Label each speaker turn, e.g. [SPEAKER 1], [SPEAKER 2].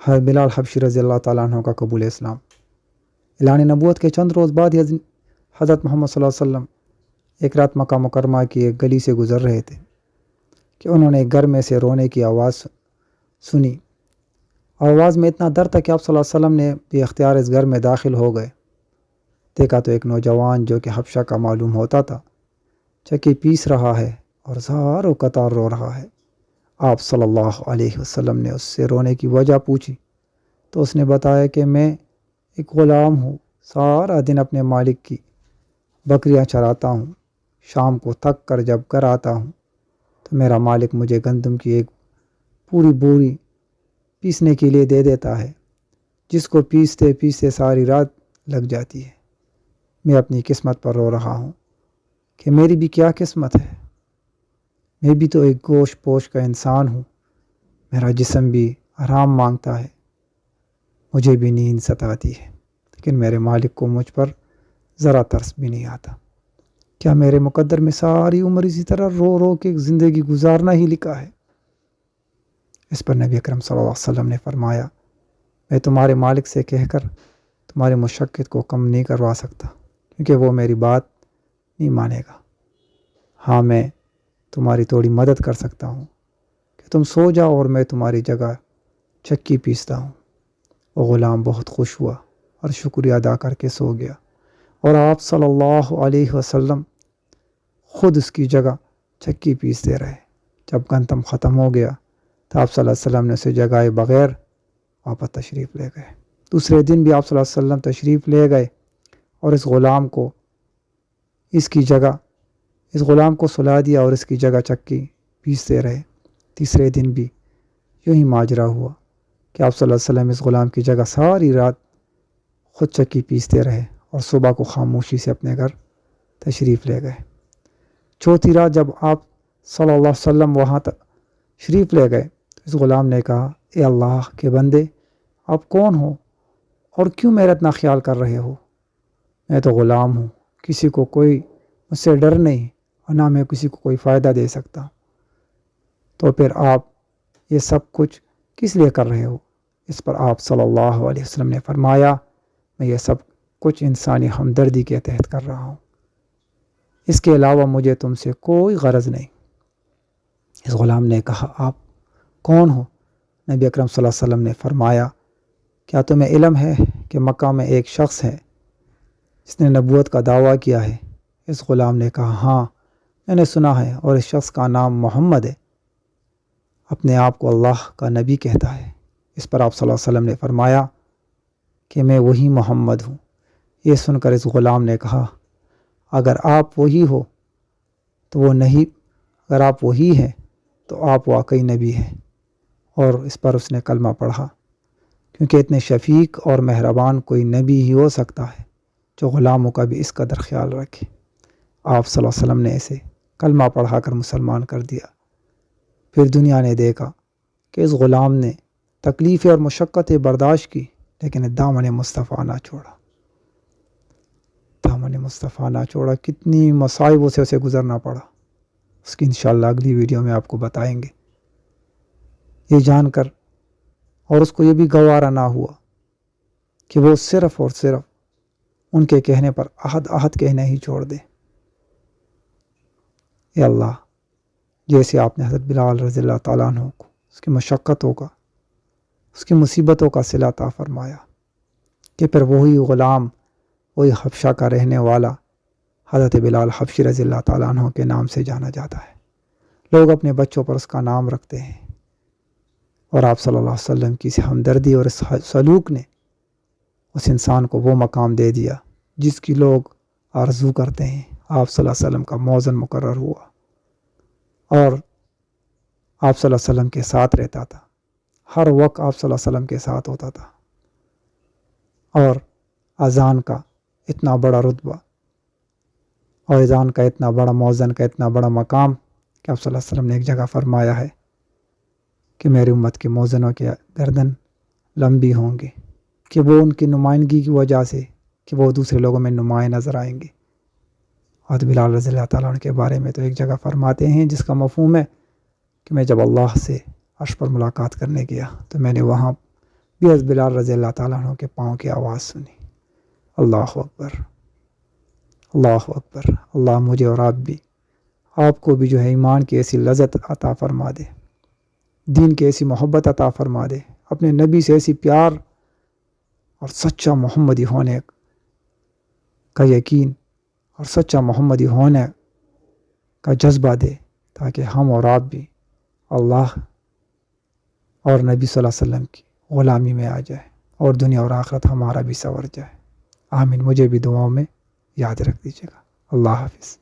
[SPEAKER 1] بلال حبشی رضی اللہ تعالیٰ عنہ کا قبول اسلام۔ اعلان نبوت کے چند روز بعد ہی حضرت محمد صلی اللہ علیہ وسلم ایک رات مکہ مکرمہ کی ایک گلی سے گزر رہے تھے کہ انہوں نے ایک گھر میں سے رونے کی آواز سنی۔ آواز میں اتنا درد تھا کہ آپ صلی اللہ علیہ وسلم نے بے اختیار اس گھر میں داخل ہو گئے۔ دیکھا تو ایک نوجوان جو کہ حبشہ کا معلوم ہوتا تھا چکی پیس رہا ہے اور زاروں قطار رو رہا ہے۔ آپ صلی اللہ علیہ وسلم نے اس سے رونے کی وجہ پوچھی تو اس نے بتایا کہ میں ایک غلام ہوں، سارا دن اپنے مالک کی بکریاں چراتا ہوں، شام کو تھک کر جب گھر آتا ہوں تو میرا مالک مجھے گندم کی ایک پوری بوری پیسنے کے لیے دے دیتا ہے، جس کو پیستے پیستے ساری رات لگ جاتی ہے۔ میں اپنی قسمت پر رو رہا ہوں کہ میری بھی کیا قسمت ہے، میں بھی تو ایک گوشت پوش کا انسان ہوں، میرا جسم بھی آرام مانگتا ہے، مجھے بھی نیند ستاتی ہے، لیکن میرے مالک کو مجھ پر ذرا ترس بھی نہیں آتا۔ کیا میرے مقدر میں ساری عمر اسی طرح رو رو کے زندگی گزارنا ہی لکھا ہے؟ اس پر نبی اکرم صلی اللہ علیہ وسلم نے فرمایا، میں تمہارے مالک سے کہہ کر تمہاری مشقت کو کم نہیں کروا سکتا، کیونکہ وہ میری بات نہیں مانے گا۔ ہاں، میں تمہاری تھوڑی مدد کر سکتا ہوں کہ تم سو جاؤ اور میں تمہاری جگہ چکی پیستا ہوں۔ وہ غلام بہت خوش ہوا اور شکریہ ادا کر کے سو گیا، اور آپ صلی اللہ علیہ وسلم خود اس کی جگہ چکی پیستے رہے۔ جب گندم ختم ہو گیا تو آپ صلی اللہ علیہ وسلم نے اسے جگائے بغیر واپس تشریف لے گئے۔ دوسرے دن بھی آپ صلی اللہ علیہ وسلم تشریف لے گئے اور اس غلام کو سلا دیا اور اس کی جگہ چکی پیستے رہے۔ تیسرے دن بھی یوں ہی ماجرا ہوا کہ آپ صلی اللہ علیہ وسلم اس غلام کی جگہ ساری رات خود چکی پیستے رہے اور صبح کو خاموشی سے اپنے گھر تشریف لے گئے۔ چوتھی رات جب آپ صلی اللہ علیہ وسلم وہاں تشریف لے گئے تو اس غلام نے کہا، اے اللہ کے بندے، آپ کون ہو اور کیوں میرا اتنا خیال کر رہے ہو؟ میں تو غلام ہوں، کسی کو کوئی مجھ سے ڈر نہیں اور نہ میں کسی کو کوئی فائدہ دے سکتا، تو پھر آپ یہ سب کچھ کس لیے کر رہے ہو؟ اس پر آپ صلی اللہ علیہ وسلم نے فرمایا، میں یہ سب کچھ انسانی ہمدردی کے تحت کر رہا ہوں، اس کے علاوہ مجھے تم سے کوئی غرض نہیں۔ اس غلام نے کہا، آپ کون ہو؟ نبی اکرم صلی اللہ علیہ وسلم نے فرمایا، کیا تمہیں علم ہے کہ مکہ میں ایک شخص ہے جس نے نبوت کا دعویٰ کیا ہے؟ اس غلام نے کہا، ہاں میں نے سنا ہے، اور اس شخص کا نام محمد ہے، اپنے آپ کو اللہ کا نبی کہتا ہے۔ اس پر آپ صلی اللہ علیہ وسلم نے فرمایا کہ میں وہی محمد ہوں۔ یہ سن کر اس غلام نے کہا، اگر آپ وہی ہیں تو آپ واقعی نبی ہیں، اور اس پر اس نے کلمہ پڑھا، کیونکہ اتنے شفیق اور مہربان کوئی نبی ہی ہو سکتا ہے جو غلاموں کا بھی اس قدر خیال رکھے۔ آپ صلی اللہ علیہ وسلم نے اسے کلمہ پڑھا کر مسلمان کر دیا۔ پھر دنیا نے دیکھا کہ اس غلام نے تکلیفیں اور مشقتیں برداشت کی، لیکن دامن مصطفیٰ نہ چھوڑا۔ کتنی مصائبوں سے اسے گزرنا پڑا، اس کی انشاءاللہ اگلی ویڈیو میں آپ کو بتائیں گے۔ یہ جان کر اور اس کو یہ بھی گوارا نہ ہوا کہ وہ صرف اور صرف ان کے کہنے پر عہد کہنا ہی چھوڑ دے۔ اے اللہ، جیسے آپ نے حضرت بلال رضی اللہ تعالیٰ عنہ کو اس کی مشقتوں کا، اس کی مصیبتوں کا صلہ عطا فرمایا، کہ پھر وہی غلام، وہی حبشہ کا رہنے والا حضرت بلال حبشی رضی اللہ تعالیٰ عنہ کے نام سے جانا جاتا ہے۔ لوگ اپنے بچوں پر اس کا نام رکھتے ہیں، اور آپ صلی اللہ علیہ وسلم کی ہمدردی اور اس سلوک نے اس انسان کو وہ مقام دے دیا جس کی لوگ آرزو کرتے ہیں۔ آپ صلی اللہ علیہ وسلم کا موزن مقرر ہوا، اور آپ صلی اللہ علیہ وسلم کے ساتھ رہتا تھا، ہر وقت آپ صلی اللہ علیہ وسلم کے ساتھ ہوتا تھا، اور اذان کا اتنا بڑا رتبہ اور اذان کا اتنا بڑا موزن کا اتنا بڑا مقام کہ آپ صلی اللہ علیہ وسلم نے ایک جگہ فرمایا ہے کہ میری امت کے موزنوں کے گردن لمبی ہوں گے، کہ وہ ان کی نمائندگی کی وجہ سے کہ وہ دوسرے لوگوں میں نمایاں نظر آئیں گے۔ اور بلال رضی اللہ تعالیٰ عنہ کے بارے میں تو ایک جگہ فرماتے ہیں جس کا مفہوم ہے کہ میں جب اللہ سے عرش پر ملاقات کرنے گیا تو میں نے وہاں بھی حضرت بلال رضی اللہ تعالیٰ عنہ کے پاؤں کی آواز سنی۔ اللہ اکبر، اللہ اکبر۔ اللہ مجھے اور آپ کو بھی جو ہے ایمان کی ایسی لذت عطا فرما دے، دین کی ایسی محبت عطا فرما دے، اپنے نبی سے ایسی پیار اور سچا محمدی ہونے کا یقین اور سچا محمدی ہونے کا جذبہ دے، تاکہ ہم اور آپ بھی اللہ اور نبی صلی اللہ علیہ وسلم کی غلامی میں آ جائے اور دنیا اور آخرت ہمارا بھی سنور جائے۔ آمین۔ مجھے بھی دعاؤں میں یاد رکھ دیجیے گا۔ اللہ حافظ۔